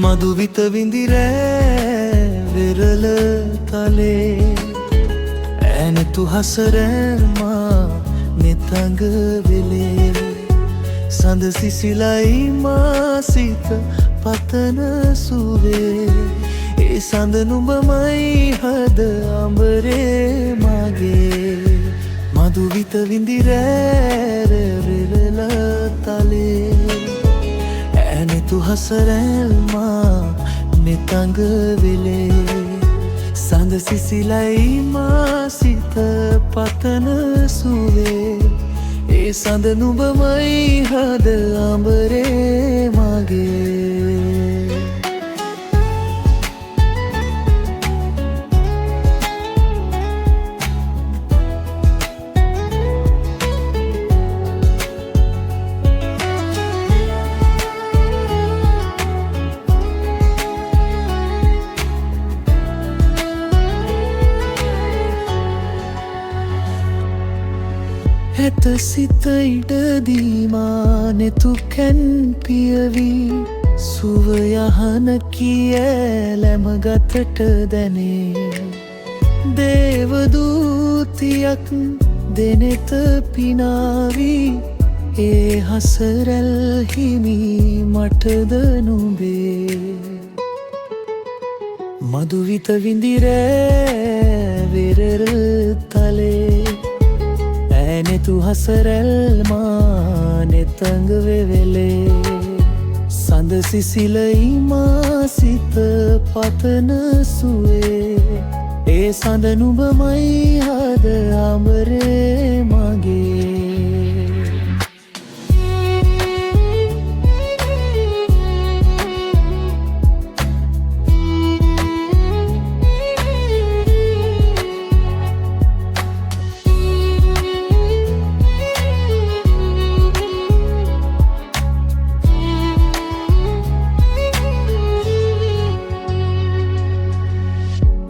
මදුවිත විඳිරෑ වෙරළ තලේ ඇනතු හසරෑමා නෙතඟ වෙලේ සඳ සිසිලයි මා සිත පතන සුවේ ඒ සඳ නුඹමයි හද අඹරේ මගේ මදුවිත විඳිරෑ වෙරළ තලේ ඇනතු හසරෑල්මා නෙතඟ වෙලේ සඳ සිසිලයි මා සිත පතන සුවේ ඒ සඳ නුඹමයි හද අඹරේ මගේ ඇත සිත ඉඩදීමා නෙතුකැන් පියවී සුව යහන කියෑලැම ගතට දැනේ දේවදූතියක් දෙනෙත පිනාවී ඒ හසරැල් හිමි මටද නුඹේ මදුවිත විඳිරෑ වෙරළ තලේ ඇනෙතු හසරැල්මා නෙතඟ වෙවෙලේ සඳ සිසිලයි මා සිත පතන සුවේ ඒ සඳ නුඹමයි හද අඹරේ මගේ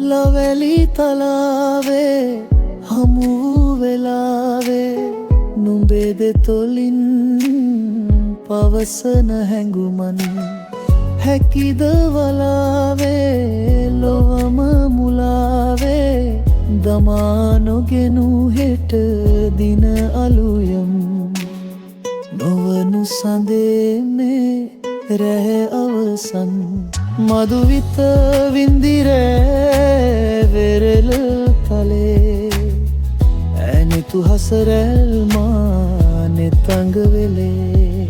ලවැලි තලාවේ හමු වෙලාවේ නුඹේ දෙතොලින් පවසන හැඟුමන් හැකිද වලාවේ ලොවම මුලාවේ දමා නොගෙනු හෙට දින අලුයම් නොවනු සඳේ මේ රැහැ අවසන් මදුවිත විඳිරෑ වෙරළ තලේ ඇනිතු හසරැල්මා නෙතඟ වෙලේ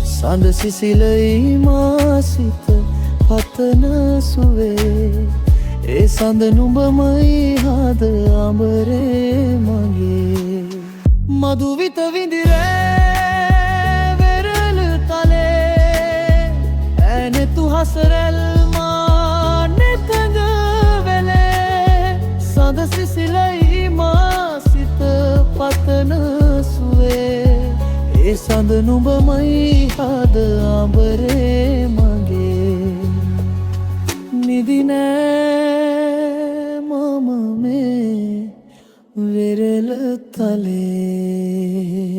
සඳ සිසිලයි මා සිත පතන සුවේ ඒ සඳ නුඹමයි හද අඹරේ මගේ මදුවිත විඳිරෑ වෙරළ තලේ ඇනෙතු හසරැල්මා නෙතඟ වෙලේ සඳ සිසිලයි මා සිත පතන සුවේ ඒ සඳ නුඹමයි හද අඹරේ මගේ නිදිනෑ මම මේ වෙරළ තලේ